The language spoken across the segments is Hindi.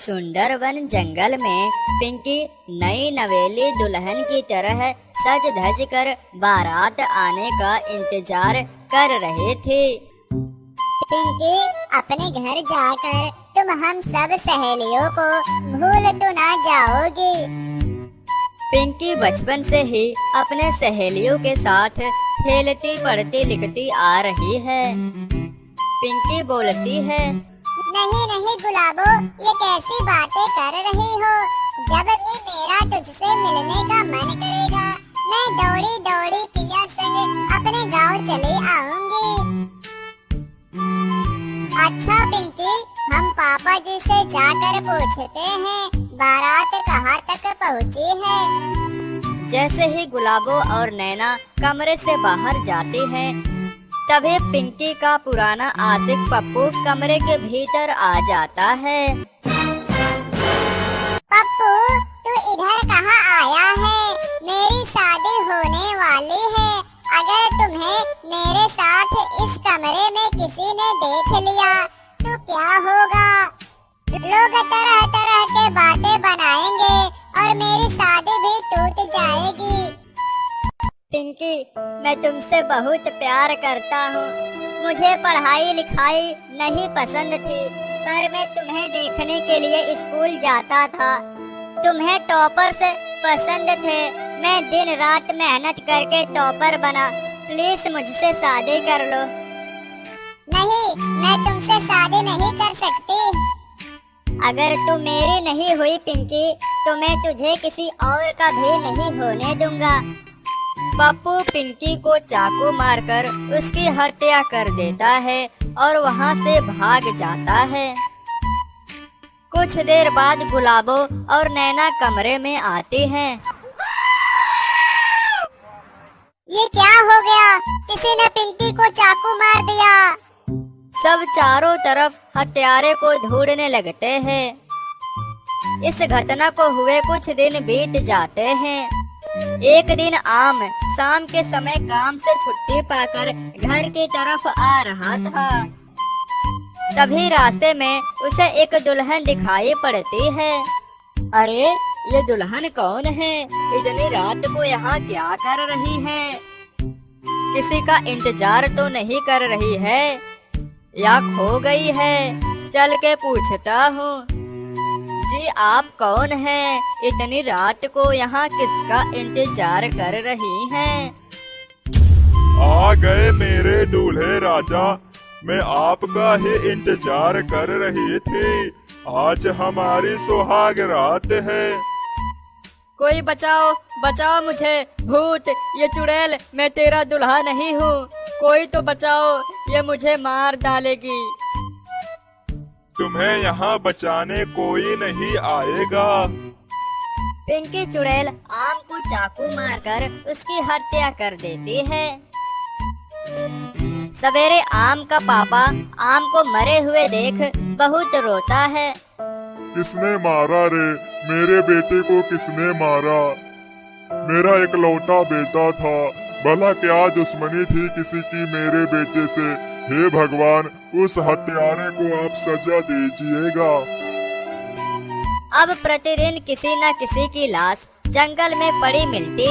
सुंदरवन जंगल में पिंकी नई नवेली दुल्हन की तरह सज धज कर बारात आने का इंतजार कर रहे थे। पिंकी, अपने घर जाकर तुम हम सब सहेलियों को भूल तो ना जाओगी। पिंकी बचपन से ही अपने सहेलियों के साथ खेलती पढ़ती लिखती आ रही है। पिंकी बोलती है, नहीं नहीं गुलाबो, ये कैसी बातें कर रही हो। जब भी मेरा तुझसे मिलने का मन करेगा, मैं दौड़ी दौड़ी पिया संग अपने गांव चली आऊंगी। अच्छा पिंकी, हम पापा जी से जाकर पूछते हैं बारात कहाँ तक पहुँची है। जैसे ही गुलाबो और नैना कमरे से बाहर जाती हैं, तभी पिंकी का पुराना आशिक पप्पू कमरे के भीतर आ जाता है। पप्पू, तू इधर कहाँ आया है? मेरी शादी होने वाली है। अगर तुम्हें मेरे साथ इस कमरे में किसी ने देख लिया तो क्या होगा? लोग तरह तरह के बातें बनाएंगे और मेरी शादी भी टूट जाएगी। पिंकी, मैं तुमसे बहुत प्यार करता हूँ। मुझे पढ़ाई लिखाई नहीं पसंद थी, पर मैं तुम्हें देखने के लिए स्कूल जाता था। तुम्हें टॉपर से पसंद थे। मैं दिन रात मेहनत करके टॉपर बना। प्लीज मुझसे शादी कर लो। नहीं, मैं तुमसे शादी नहीं कर सकती। अगर तू मेरी नहीं हुई पिंकी, तो मैं तुझे किसी और का भी नहीं होने दूंगा। पप्पू पिंकी को चाकू मारकर उसकी हत्या कर देता है और वहाँ से भाग जाता है। कुछ देर बाद गुलाबो और नैना कमरे में आती हैं। ये क्या हो गया? किसी ने पिंकी को चाकू मार दिया। सब चारों तरफ हत्यारे को ढूंढने लगते हैं। इस घटना को हुए कुछ दिन बीत जाते हैं। एक दिन आम शाम के समय काम से छुट्टी पाकर घर की तरफ आ रहा था। तभी रास्ते में उसे एक दुल्हन दिखाई पड़ती है। अरे, ये दुल्हन कौन है? इतनी रात को यहाँ क्या कर रही है? किसी का इंतजार तो नहीं कर रही है या खो गई है? चल के पूछता हूँ। जी, आप कौन हैं? इतनी रात को यहाँ किसका इंतजार कर रही हैं? आ गए मेरे दूल्हे राजा, मैं आपका ही इंतजार कर रही थी। आज हमारी सुहाग रात है। कोई बचाओ, बचाओ मुझे। भूत, ये चुड़ैल, मैं तेरा दुल्हा नहीं हूँ। कोई तो बचाओ, ये मुझे मार डालेगी। तुम्हें यहाँ बचाने कोई नहीं आएगा। पिंकी चुड़ैल आम को चाकू मारकर उसकी हत्या कर देती है। सवेरे आम का पापा आम को मरे हुए देख बहुत रोता है। किसने मारा रे? मेरे बेटे को किसने मारा? मेरा इकलौता बेटा था। भला क्या दुश्मनी थी किसी की मेरे बेटे से? हे भगवान, उस हत्यारे को आप सजा दीजिएगा। अब प्रतिदिन किसी न किसी की लाश जंगल में पड़ी मिलती।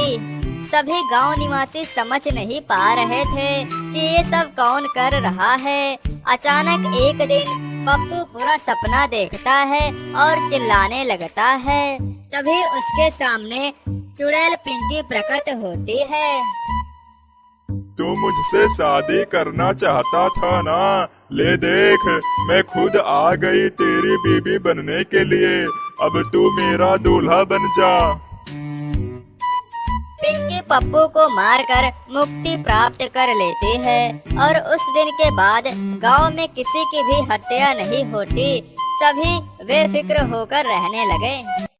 सभी गांव निवासी समझ नहीं पा रहे थे कि ये सब कौन कर रहा है। अचानक एक दिन पप्पू पूरा सपना देखता है और चिल्लाने लगता है। तभी उसके सामने चुड़ैल पिंकी प्रकट होती है। तू मुझसे शादी करना चाहता था ना? ले देख, मैं खुद आ गई तेरी बीवी बनने के लिए। अब तू मेरा दूल्हा बन जा। पिंकी पप्पू को मारकर मुक्ति प्राप्त कर लेती है और उस दिन के बाद गांव में किसी की भी हत्या नहीं होती। सभी बेफिक्र होकर रहने लगे।